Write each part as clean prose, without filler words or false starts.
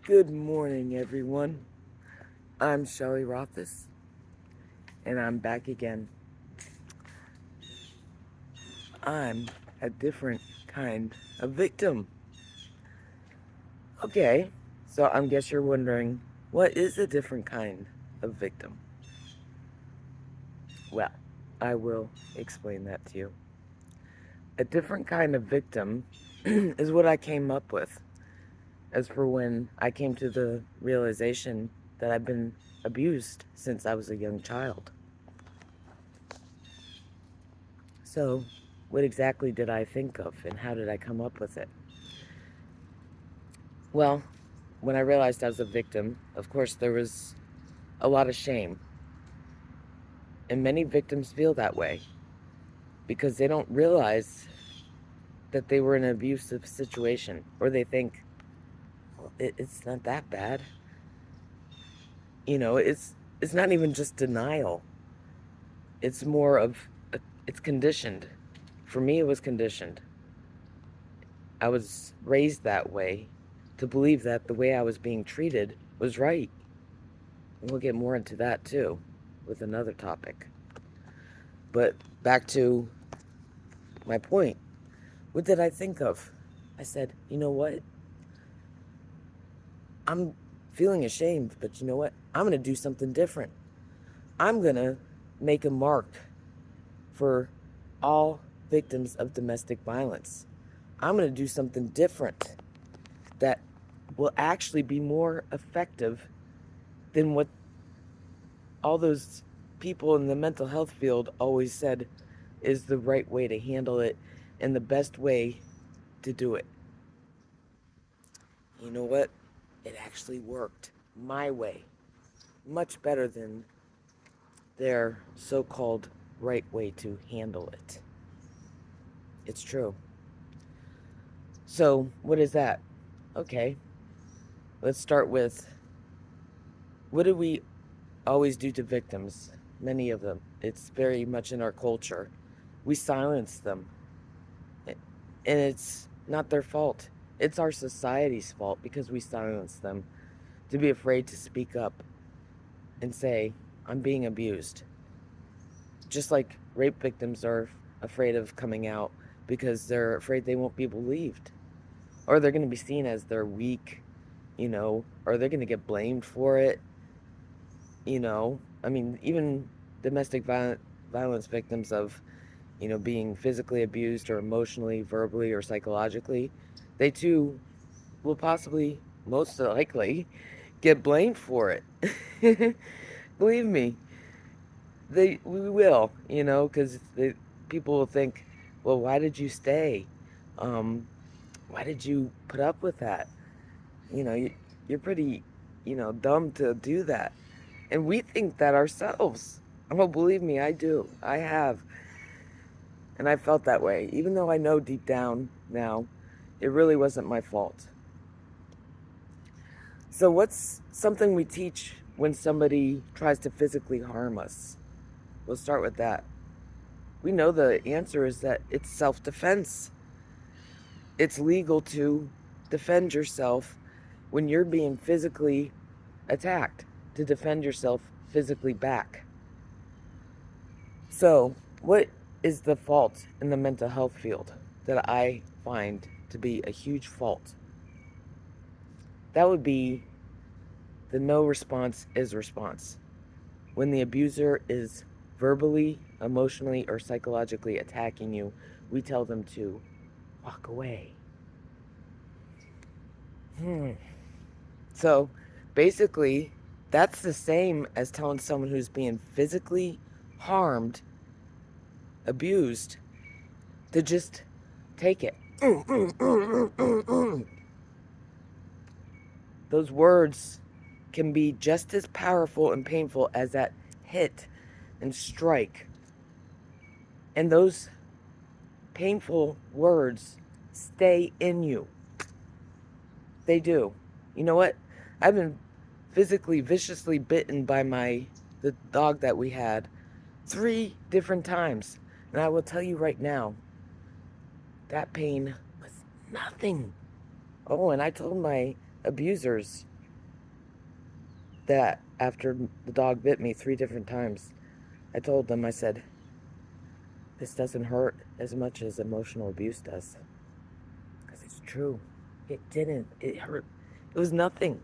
Good morning, everyone. I'm Shelley Rothus, and I'm back again. I'm a different kind of victim. Okay, so I guess you're wondering, what is a different kind of victim? Well, I will explain that to you. A different kind of victim is what I came up with as for when I came to the realization that I've been abused since I was a young child. So, what exactly did I think of, and how did I come up with it? Well, when I realized I was a victim, of course, there was a lot of shame. And many victims feel that way because they don't realize that they were in an abusive situation, or they think, well, it's not that bad. It's not even just denial. It's more of, it's conditioned. For me, it was conditioned. I was raised that way to believe that the way I was being treated was right. And we'll get more into that too with another topic. But back to my point. What did I think of? I said, you know what? I'm feeling ashamed, but you know what? I'm going to do something different. I'm going to make a mark for all victims of domestic violence. I'm going to do something different that will actually be more effective than what all those people in the mental health field always said is the right way to handle it and the best way to do it. You know what? It actually worked my way much better than their so-called right way to handle it. It's true. So, what is that? Okay, let's start with, what do we always do to victims? Many of them. It's very much in our culture. We silence them. And it's not their fault. It's our society's fault because we silence them, to be afraid to speak up and say, I'm being abused. Just like rape victims are afraid of coming out because they're afraid they won't be believed. Or they're going to be seen as they're weak, or they're going to get blamed for it. I mean, even domestic violence victims of, being physically abused or emotionally, verbally, or psychologically, they too will possibly, most likely, get blamed for it. Believe me, we will, because people will think, well, why did you stay? Um, why did you put up with that? You're pretty, dumb to do that. And we think that ourselves. Oh, believe me, I do. I have. And I felt that way. Even though I know deep down now, it really wasn't my fault. So what's something we teach when somebody tries to physically harm us? We'll start with that. We know the answer is that it's self-defense. It's legal to defend yourself when you're being physically attacked, to defend yourself physically back. So, what is the fault in the mental health field that I find to be a huge fault? That would be the no response is response. When the abuser is verbally, emotionally, or psychologically attacking you, we tell them to walk away. So, basically, that's the same as telling someone who's being physically harmed, abused, to just take it. Those words can be just as powerful and painful as that hit and strike. And those painful words stay in you. They do. You know what? I've been physically, viciously bitten by the dog that we had 3 different times. And I will tell you right now, that pain was nothing. Oh, and I told my abusers, that after the dog bit me 3 different times, I told them, I said, this doesn't hurt as much as emotional abuse does. Because it's true. It didn't. It hurt. It was nothing.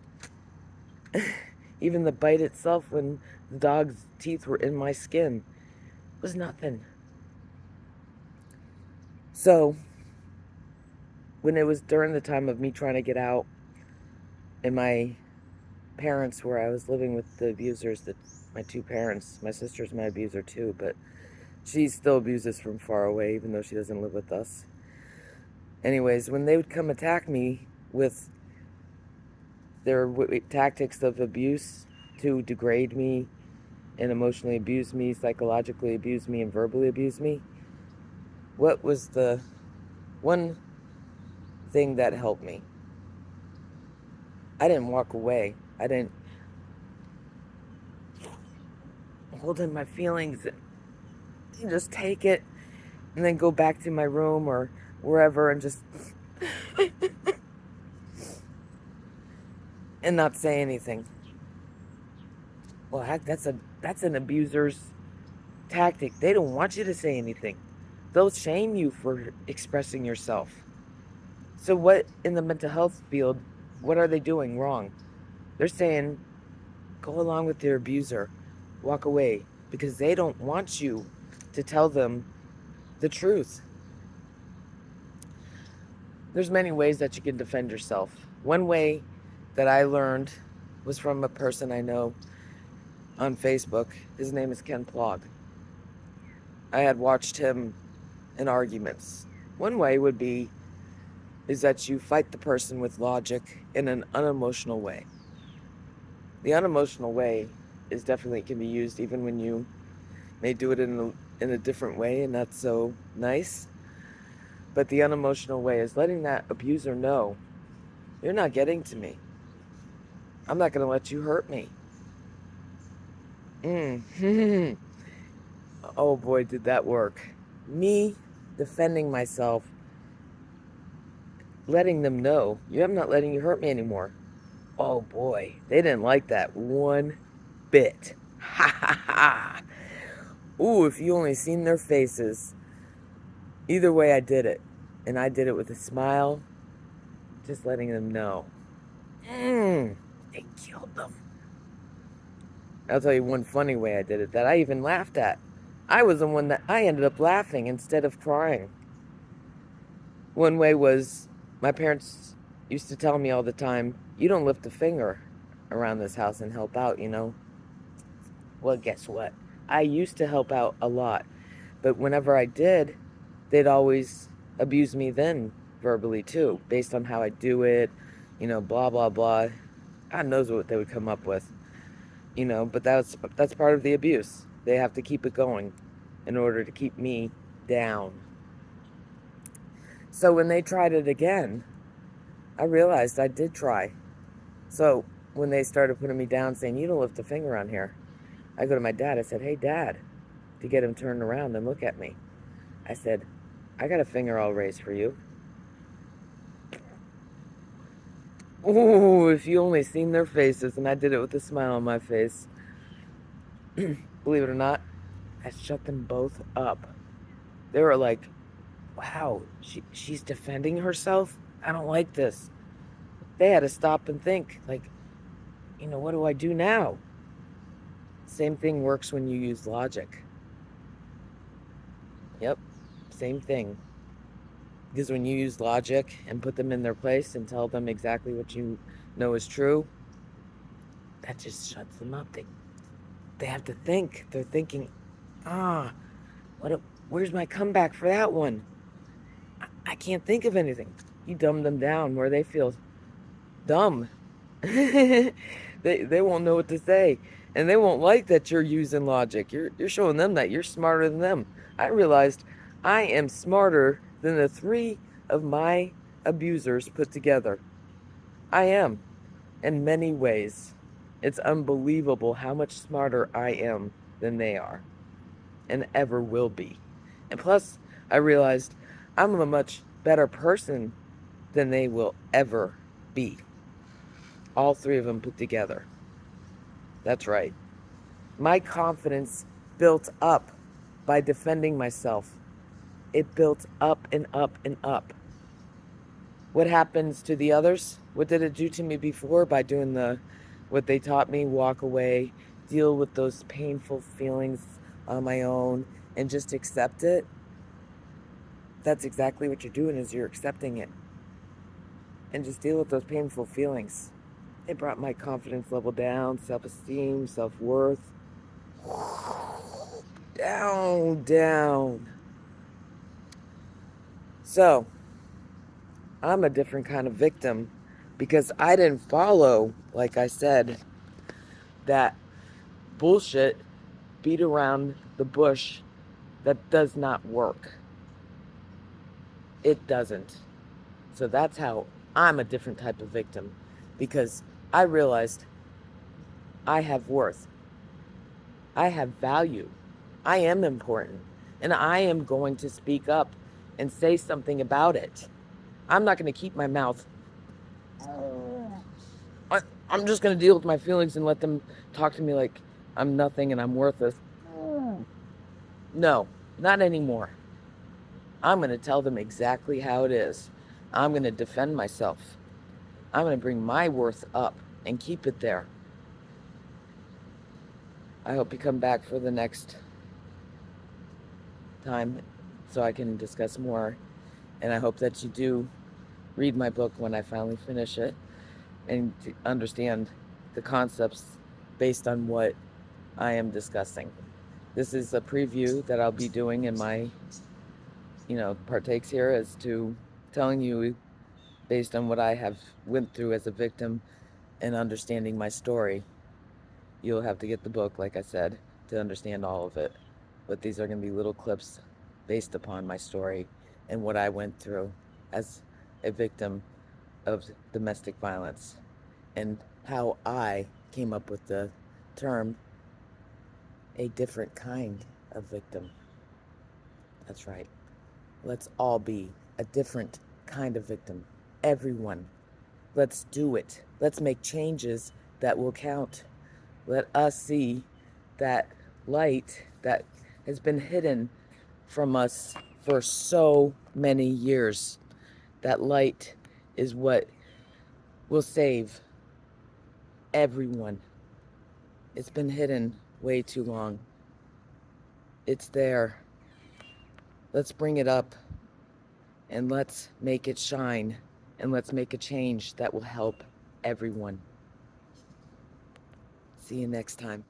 Even the bite itself, when the dog's teeth were in my skin, was nothing. So, when it was during the time of me trying to get out, and my parents, where I was living with the abusers, my 2 parents, my sister's my abuser too, but she still abuses from far away, even though she doesn't live with us. Anyways, when they would come attack me with their tactics of abuse to degrade me and emotionally abuse me, psychologically abuse me, and verbally abuse me, what was the one thing that helped me? I didn't walk away. I didn't hold in my feelings and just take it and then go back to my room or wherever and just and not say anything. Well, heck, that's an abuser's tactic. They don't want you to say anything. They'll shame you for expressing yourself. So what, in the mental health field, what are they doing wrong? They're saying, go along with your abuser. Walk away. Because they don't want you to tell them the truth. There's many ways that you can defend yourself. One way that I learned was from a person I know on Facebook. His name is Ken Plog. I had watched him in arguments. One way would be is that you fight the person with logic in an unemotional way. The unemotional way is definitely can be used even when you may do it in a different way and not so nice. But the unemotional way is letting that abuser know, you're not getting to me. I'm not going to let you hurt me. Oh boy, did that work. Me defending myself, letting them know, I'm not letting you hurt me anymore. Oh boy, they didn't like that one bit. Ha ha ha. Ooh, if you only seen their faces. Either way, I did it. And I did it with a smile, just letting them know. They killed them. I'll tell you one funny way I did it that I even laughed at. I was the one that I ended up laughing instead of crying. One way was my parents used to tell me all the time, you don't lift a finger around this house and help out, you know. Well, guess what? I used to help out a lot. But whenever I did, they'd always abuse me then verbally too, based on how I do it, you know, blah, blah, blah. God knows what they would come up with, you know, but that's part of the abuse. They have to keep it going in order to keep me down. So when they tried it again, I realized I did try. So when they started putting me down saying, you don't lift a finger on here, I go to my dad. I said, hey, Dad, to get him turned around and look at me. I said, I got a finger all raised for you. Ooh, if you only seen their faces, and I did it with a smile on my face. Believe it or not, I shut them both up. They were like, wow, she's defending herself? I don't like this. They had to stop and think, like, you know, what do I do now? Same thing works when you use logic. Yep, same thing. Because when you use logic and put them in their place and tell them exactly what you know is true, that just shuts them up. They have to think. They're thinking, where's my comeback for that one? I can't think of anything. You dumb them down where they feel dumb. They won't know what to say. And they won't like that you're using logic. You're showing them that you're smarter than them. I realized I am smarter than the 3 of my abusers put together. I am, in many ways. It's unbelievable how much smarter I am than they are, and ever will be. And plus, I realized I'm a much better person than they will ever be. All 3 of them put together. That's right. My confidence built up by defending myself. It built up and up and up. What happens to the others? What did it do to me before by doing what they taught me, walk away, deal with those painful feelings on my own and just accept it? That's exactly what you're doing is you're accepting it and just deal with those painful feelings. It brought my confidence level down, self-esteem, self-worth down, down. So, I'm a different kind of victim because I didn't follow, like I said, that bullshit beat around the bush that does not work. It doesn't. So that's how I'm a different type of victim because I realized I have worth. I have value. I am important. And I am going to speak up and say something about it. I'm not going to keep my mouth. I'm just going to deal with my feelings and let them talk to me like I'm nothing and I'm worthless. No, not anymore. I'm going to tell them exactly how it is. I'm going to defend myself. I'm going to bring my worth up and keep it there. I hope you come back for the next time so I can discuss more. And I hope that you do read my book when I finally finish it and understand the concepts based on what I am discussing. This is a preview that I'll be doing in my, partakes here as to telling you based on what I have went through as a victim and understanding my story. You'll have to get the book, like I said, to understand all of it. But these are going to be little clips based upon my story and what I went through as a victim of domestic violence and how I came up with the term a different kind of victim. That's right. Let's all be a different kind of victim. Everyone. Let's do it. Let's make changes that will count. Let us see that light that has been hidden from us for so many years. That light is what will save everyone. It's been hidden way too long. It's there. Let's bring it up and let's make it shine and let's make a change that will help everyone. See you next time.